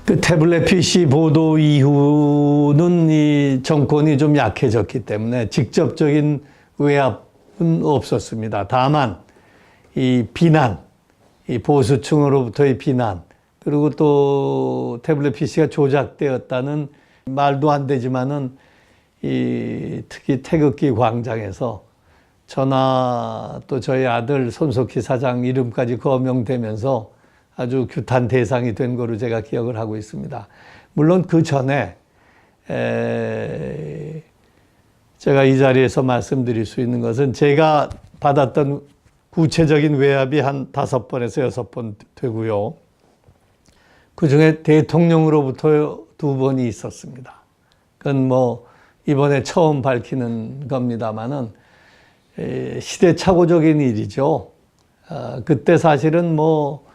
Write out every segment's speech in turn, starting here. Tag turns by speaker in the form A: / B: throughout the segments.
A: 그 태블릿 PC 보도 이후는 이 정권이 좀 약해졌기 때문에 직접적인 외압은 없었습니다. 다만 이 비난, 이 보수층으로부터의 비난, 그리고 또 태블릿 PC가 조작되었다는 말도 안 되지만은 이 특히 태극기 광장에서 저나 또 저희 아들 손석희 사장 이름까지 거명되면서 아주 규탄 대상이 된 거로 제가 기억을 하고 있습니다. 물론 그 전에 제가 이 자리에서 말씀드릴 수 있는 것은 제가 받았던 구체적인 외압이 한 5번에서 6번 되고요. 그중에 대통령으로부터 2번이 있었습니다. 그건 뭐 이번에 처음 밝히는 겁니다만은 시대착오적인 일이죠. 그때 사실은 뭐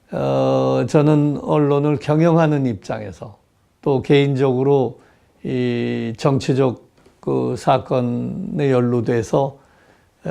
A: 저는 언론을 경영하는 입장에서 또 개인적으로 이 정치적 그 사건에 연루돼서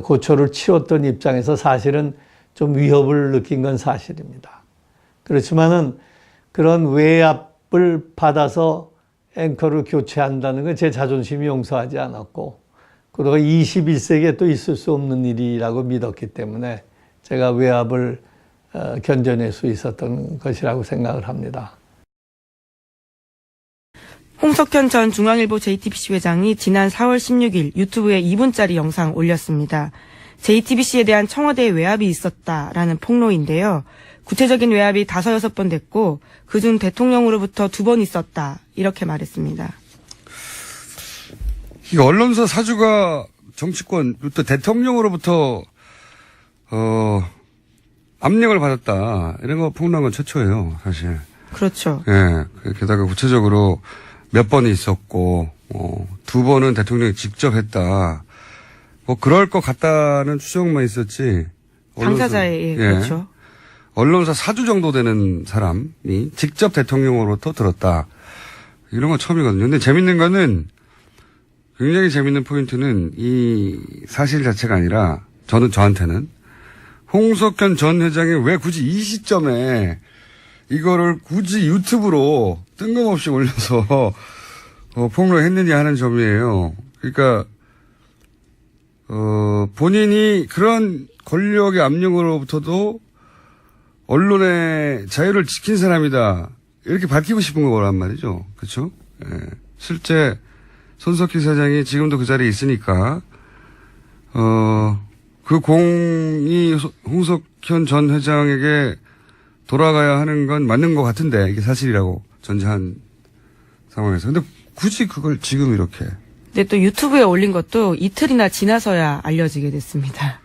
A: 고초를 치렀던 입장에서 사실은 좀 위협을 느낀 건 사실입니다. 그렇지만은 그런 외압을 받아서 앵커를 교체한다는 건 제 자존심이 용서하지 않았고, 그리고 21세기에 또 있을 수 없는 일이라고 믿었기 때문에 제가 외압을 견뎌낼 수 있었던 것이라고 생각을 합니다.
B: 홍석현 전 중앙일보 JTBC 회장이 지난 4월 16일 유튜브에 2분짜리 영상 올렸습니다. JTBC에 대한 청와대의 외압이 있었다라는 폭로인데요. 구체적인 외압이 5, 6번 됐고 그중 대통령으로부터 2번 있었다 이렇게 말했습니다.
C: 이 언론사 사주가 정치권 또 대통령으로부터 압력을 받았다 이런 거 폭로한 건 최초예요, 사실.
B: 그렇죠.
C: 예. 게다가 구체적으로 몇 번이 있었고 2번은 대통령이 직접 했다. 뭐 그럴 것 같다는 추정만 있었지.
B: 당사자의 그렇죠.
C: 언론사 사주 정도 되는 사람이 직접 대통령으로부터 들었다. 이런 건 처음이거든요. 근데 재밌는 거는 굉장히 재밌는 포인트는 이 사실 자체가 아니라 저한테는 홍석현 전 회장이 왜 굳이 이 시점에 이거를 굳이 유튜브로 뜬금없이 올려서 폭로했느냐 하는 점이에요. 그러니까 본인이 그런 권력의 압력으로부터도 언론의 자유를 지킨 사람이다 이렇게 밝히고 싶은 거란 말이죠. 그렇죠? 예. 실제 손석희 사장이 지금도 그 자리에 있으니까 그 공이 홍석현 전 회장에게 돌아가야 하는 건 맞는 것 같은데 이게 사실이라고 전제한 상황에서. 근데 굳이 그걸 지금 이렇게.
B: 근데 또 유튜브에 올린 것도 이틀이나 지나서야 알려지게 됐습니다.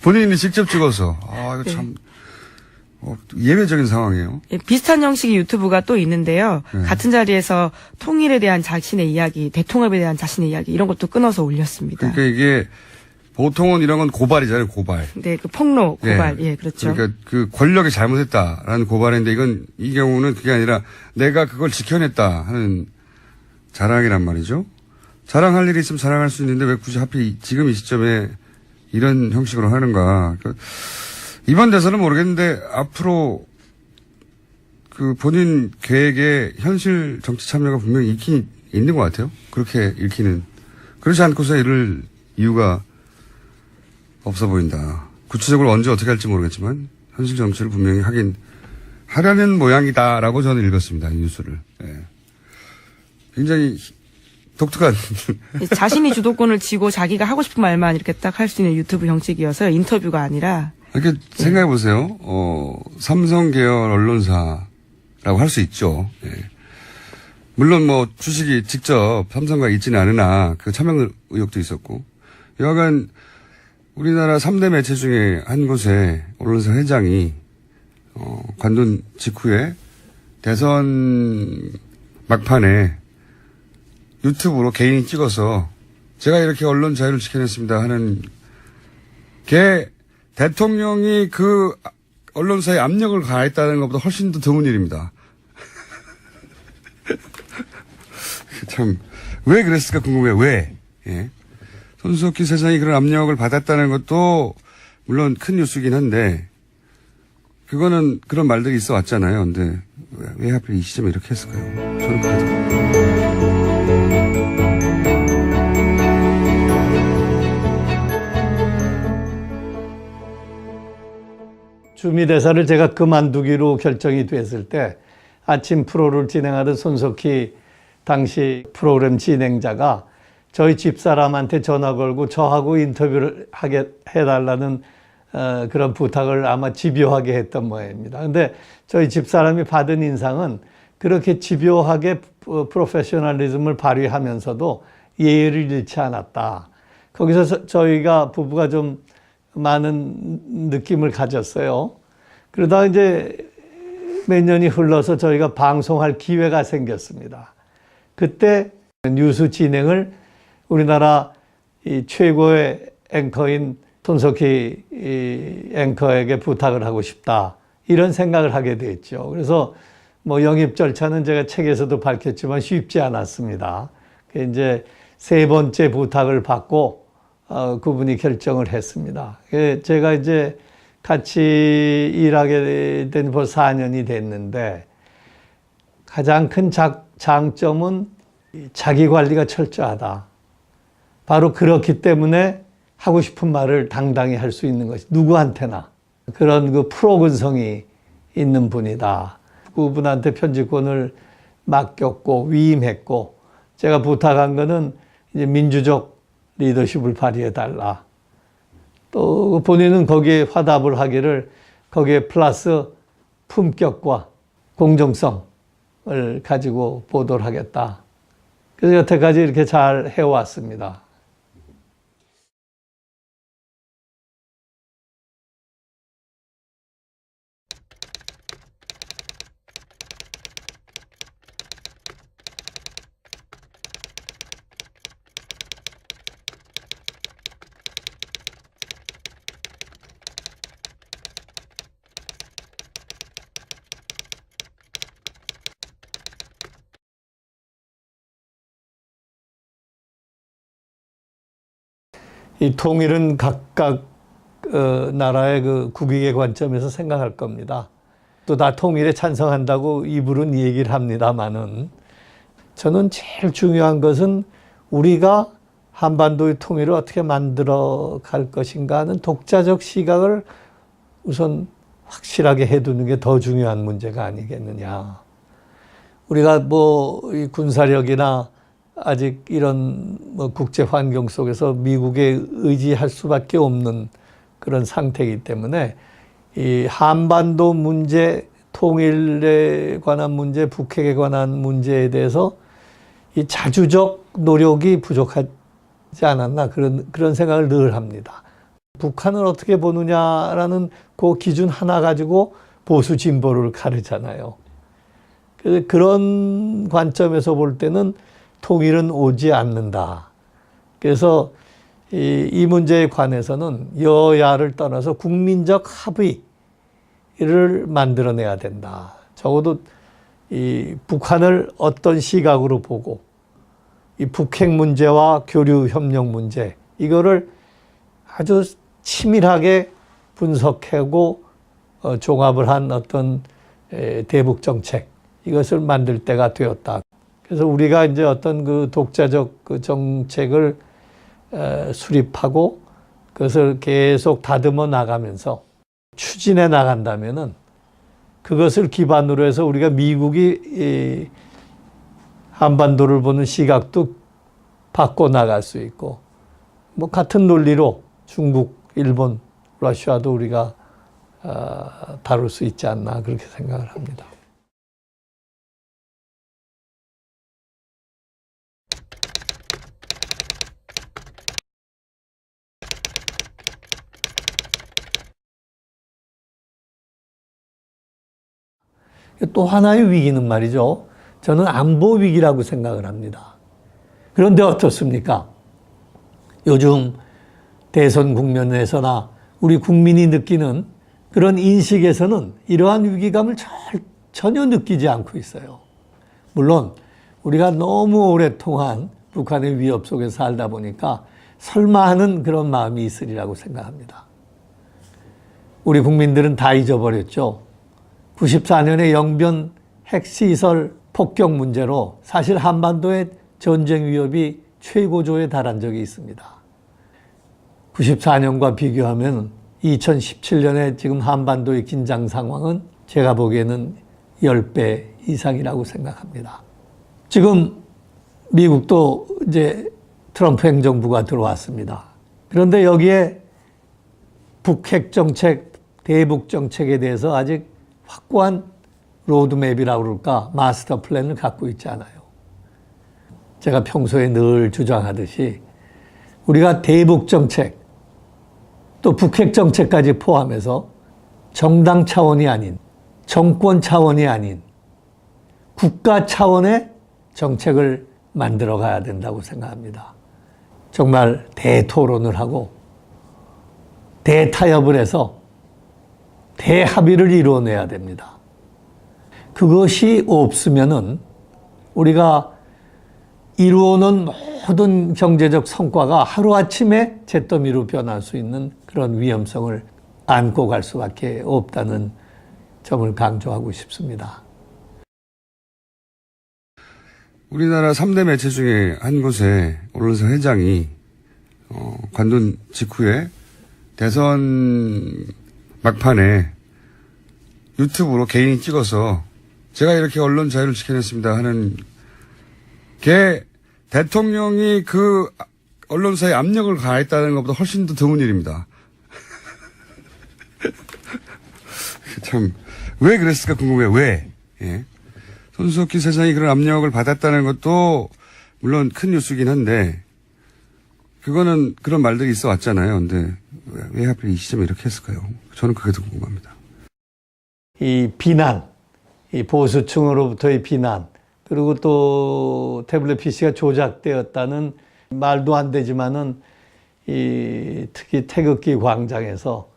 C: 본인이 직접 찍어서. 이거 참 예외적인 상황이에요.
B: 비슷한 형식의 유튜브가 또 있는데요. 같은 자리에서 통일에 대한 자신의 이야기, 대통합에 대한 자신의 이야기 이런 것도 끊어서 올렸습니다.
C: 그러니까 이게 보통은 이런 건 고발이잖아요, 고발.
B: 네, 그 폭로, 고발. 예, 그렇죠.
C: 그러니까 그 권력이 잘못했다라는 고발인데 이 경우는 그게 아니라 내가 그걸 지켜냈다 하는 자랑이란 말이죠. 자랑할 일이 있으면 자랑할 수 있는데 왜 굳이 하필 지금 이 시점에 이런 형식으로 하는가. 그러니까 이번 대선은 모르겠는데 앞으로 그 본인 계획에 현실 정치 참여가 분명히 있는 것 같아요. 그렇게 읽히는. 그렇지 않고서 이럴 이유가 없어 보인다. 구체적으로 언제 어떻게 할지 모르겠지만 현실 정치를 분명히 하려는 모양이다라고 저는 읽었습니다. 이 뉴스를. 예. 굉장히 독특한.
B: 자신이 주도권을 쥐고 자기가 하고 싶은 말만 이렇게 딱 할 수 있는 유튜브 형식이어서 인터뷰가 아니라.
C: 이렇게 생각해 보세요. 삼성 계열 언론사라고 할 수 있죠. 예. 물론 뭐 주식이 직접 삼성과 있지는 않으나 그 차명 의혹도 있었고. 여하간 우리나라 3대 매체 중에 한 곳에 언론사 회장이 관둔 직후에 대선 막판에 유튜브로 개인이 찍어서 제가 이렇게 언론 자유를 지켜냈습니다 하는 게 대통령이 그 언론사에 압력을 가했다는 것보다 훨씬 더 드문 일입니다. 참 왜 그랬을까 궁금해요. 왜? 예. 손석희 사장이 그런 압력을 받았다는 것도 물론 큰 뉴스긴 한데 그거는 그런 말들이 있어 왔잖아요. 근데 왜 하필 이 시점에 이렇게 했을까요? 저는 그래도.
A: 주미대사를 제가 그만두기로 결정이 됐을 때 아침 프로를 진행하던 손석희 당시 프로그램 진행자가 저희 집사람한테 전화 걸고 저하고 인터뷰를 하게 해달라는 그런 부탁을 아마 집요하게 했던 모양입니다. 근데 저희 집사람이 받은 인상은 그렇게 집요하게 프로페셔널리즘을 발휘하면서도 예의를 잃지 않았다. 거기서 저희가 부부가 좀 많은 느낌을 가졌어요. 그러다 이제 몇 년이 흘러서 저희가 방송할 기회가 생겼습니다. 그때 뉴스 진행을 우리나라 이 최고의 앵커인 손석희 앵커에게 부탁을 하고 싶다. 이런 생각을 하게 됐죠. 그래서 뭐 영입 절차는 제가 책에서도 밝혔지만 쉽지 않았습니다. 이제 세 번째 부탁을 받고 그분이 결정을 했습니다. 제가 이제 같이 일하게 된 벌써 4년이 됐는데 가장 큰 장점은 자기 관리가 철저하다. 바로 그렇기 때문에 하고 싶은 말을 당당히 할 수 있는 것이 누구한테나 그런 그 프로근성이 있는 분이다. 그분한테 편집권을 맡겼고 위임했고 제가 부탁한 거는 이제 민주적 리더십을 발휘해달라. 또 본인은 거기에 화답을 하기를 거기에 플러스 품격과 공정성을 가지고 보도를 하겠다. 그래서 여태까지 이렇게 잘 해왔습니다. 이 통일은 각각 나라의 그 국익의 관점에서 생각할 겁니다. 또 다 통일에 찬성한다고 입으로는 얘기를 합니다만은 저는 제일 중요한 것은 우리가 한반도의 통일을 어떻게 만들어 갈 것인가 하는 독자적 시각을 우선 확실하게 해두는 게 더 중요한 문제가 아니겠느냐. 우리가 뭐 이 군사력이나 아직 이런 뭐 국제 환경 속에서 미국에 의지할 수밖에 없는 그런 상태이기 때문에 이 한반도 문제, 통일에 관한 문제, 북핵에 관한 문제에 대해서 이 자주적 노력이 부족하지 않았나 그런 생각을 늘 합니다. 북한을 어떻게 보느냐라는 그 기준 하나 가지고 보수 진보를 가르잖아요. 그래서 그런 관점에서 볼 때는 통일은 오지 않는다. 그래서 이 문제에 관해서는 여야를 떠나서 국민적 합의를 만들어내야 된다. 적어도 이 북한을 어떤 시각으로 보고 이 북핵 문제와 교류 협력 문제 이거를 아주 치밀하게 분석하고 종합을 한 어떤 대북 정책 이것을 만들 때가 되었다. 그래서 우리가 이제 어떤 그 독자적 그 정책을 수립하고 그것을 계속 다듬어 나가면서 추진해 나간다면은 그것을 기반으로 해서 우리가 미국이 이 한반도를 보는 시각도 바꿔 나갈 수 있고 뭐 같은 논리로 중국, 일본, 러시아도 우리가 다룰 수 있지 않나 그렇게 생각을 합니다. 또 하나의 위기는 말이죠. 저는 안보 위기라고 생각을 합니다. 그런데 어떻습니까? 요즘 대선 국면에서나 우리 국민이 느끼는 그런 인식에서는 이러한 위기감을 전혀 느끼지 않고 있어요. 물론 우리가 너무 오랫동안 북한의 위협 속에 살다 보니까 설마 하는 그런 마음이 있으리라고 생각합니다. 우리 국민들은 다 잊어버렸죠. 94년에 영변 핵시설 폭격 문제로 사실 한반도의 전쟁 위협이 최고조에 달한 적이 있습니다. 94년과 비교하면 2017년에 지금 한반도의 긴장 상황은 제가 보기에는 10배 이상이라고 생각합니다. 지금 미국도 이제 트럼프 행정부가 들어왔습니다. 그런데 여기에 북핵 정책, 대북 정책에 대해서 아직 확고한 로드맵이라고 그럴까, 마스터 플랜을 갖고 있지 않아요. 제가 평소에 늘 주장하듯이 우리가 대북 정책, 또 북핵 정책까지 포함해서 정당 차원이 아닌, 정권 차원이 아닌 국가 차원의 정책을 만들어 가야 된다고 생각합니다. 정말 대토론을 하고 대타협을 해서 대합의를 이루어내야 됩니다. 그것이 없으면은 우리가 이루어놓은 모든 경제적 성과가 하루아침에 잿더미로 변할 수 있는 그런 위험성을 안고 갈 수밖에 없다는 점을 강조하고 싶습니다.
C: 우리나라 3대 매체 중에 한 곳에 언론사 회장이 관둔 직후에 대선 막판에 유튜브로 개인이 찍어서 제가 이렇게 언론 자유를 지켜냈습니다 하는 게 대통령이 그 언론사에 압력을 가했다는 것보다 훨씬 더 드문 일입니다. 참, 왜 그랬을까 궁금해요. 왜? 예. 손석희 사장이 그런 압력을 받았다는 것도 물론 큰 뉴스긴 한데 그거는 그런 말들이 있어 왔잖아요. 근데 왜 하필 이 시점에 이렇게 했을까요? 저는 그게 더 궁금합니다.
A: 이 비난, 이 보수층으로부터의 비난, 그리고 또 태블릿 PC가 조작되었다는 말도 안 되지만은 특히 태극기 광장에서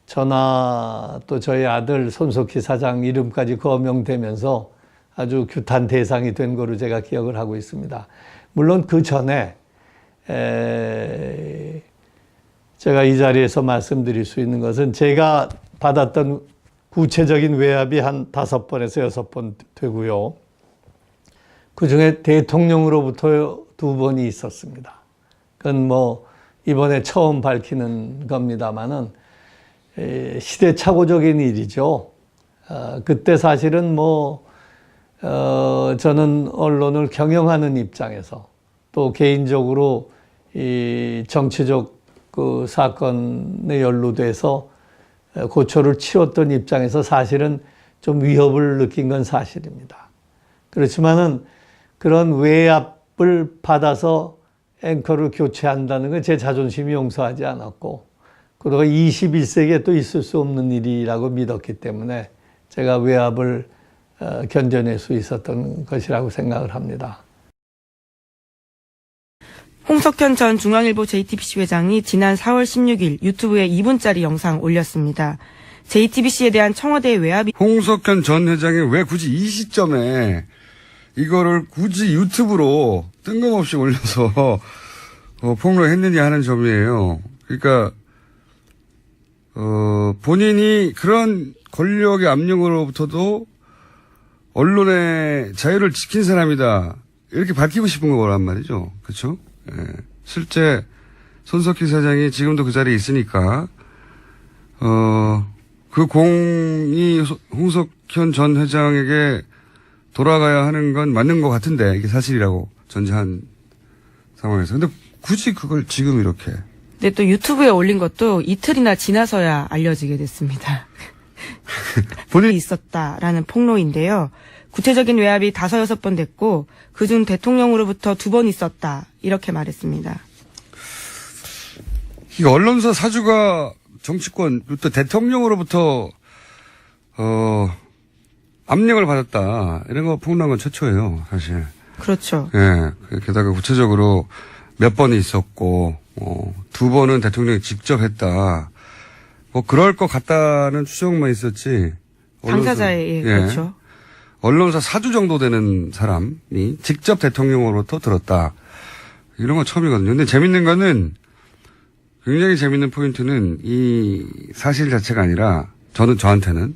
A: 저나 또 저희 아들 손석희 사장 이름까지 거명되면서 아주 규탄 대상이 된 거로 제가 기억을 하고 있습니다. 물론 그 전에 제가 이 자리에서 말씀드릴 수 있는 것은 제가 받았던 구체적인 외압이 한 5번에서 6번 되고요. 그중에 대통령으로부터 2번이 있었습니다. 그건 뭐 이번에 처음 밝히는 겁니다마는 시대착오적인 일이죠. 그때 사실은 저는 언론을 경영하는 입장에서 또 개인적으로 이 정치적 그 사건에 연루돼서 고초를 치렀던 입장에서 사실은 좀 위협을 느낀 건 사실입니다. 그렇지만은 그런 외압을 받아서 앵커를 교체한다는 건 제 자존심이 용서하지 않았고, 그리고 21세기에 또 있을 수 없는 일이라고 믿었기 때문에 제가 외압을 견뎌낼 수 있었던 것이라고 생각을 합니다.
B: 홍석현 전 중앙일보 JTBC 회장이 지난 4월 16일 유튜브에 2분짜리 영상 올렸습니다. JTBC에 대한 청와대의 외압이
C: 홍석현 전 회장이 왜 굳이 이 시점에 이거를 굳이 유튜브로 뜬금없이 올려서 폭로했느냐 하는 점이에요. 그러니까 본인이 그런 권력의 압력으로부터도 언론의 자유를 지킨 사람이다 이렇게 밝히고 싶은 거란 말이죠. 그렇죠? 예. 실제 손석희 사장이 지금도 그 자리에 있으니까 그 공이 홍석현 전 회장에게 돌아가야 하는 건 맞는 것 같은데 이게 사실이라고 전제한 상황에서. 근데 굳이 그걸 지금 이렇게.
B: 근데 또 유튜브에 올린 것도 이틀이나 지나서야 알려지게 됐습니다. 본인이 있었다라는 폭로인데요. 구체적인 외압이 5, 6번 됐고 그중 대통령으로부터 2번 있었다 이렇게 말했습니다.
C: 이 언론사 사주가 정치권 또 대통령으로부터 압력을 받았다 이런 거 폭로한 건 최초예요, 사실.
B: 그렇죠.
C: 예. 게다가 구체적으로 몇 번이 있었고 2번은 대통령이 직접 했다. 그럴 것 같다는 추정만 있었지.
B: 당사자의 그렇죠.
C: 언론사 사주 정도 되는 사람이 직접 대통령으로부터 들었다. 이런 건 처음이거든요. 근데 재밌는 거는 굉장히 재밌는 포인트는 이 사실 자체가 아니라 저한테는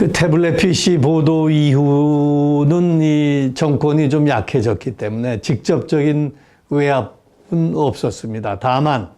A: 그 태블릿 PC 보도 이후는 이 정권이 좀 약해졌기 때문에 직접적인 외압은 없었습니다. 다만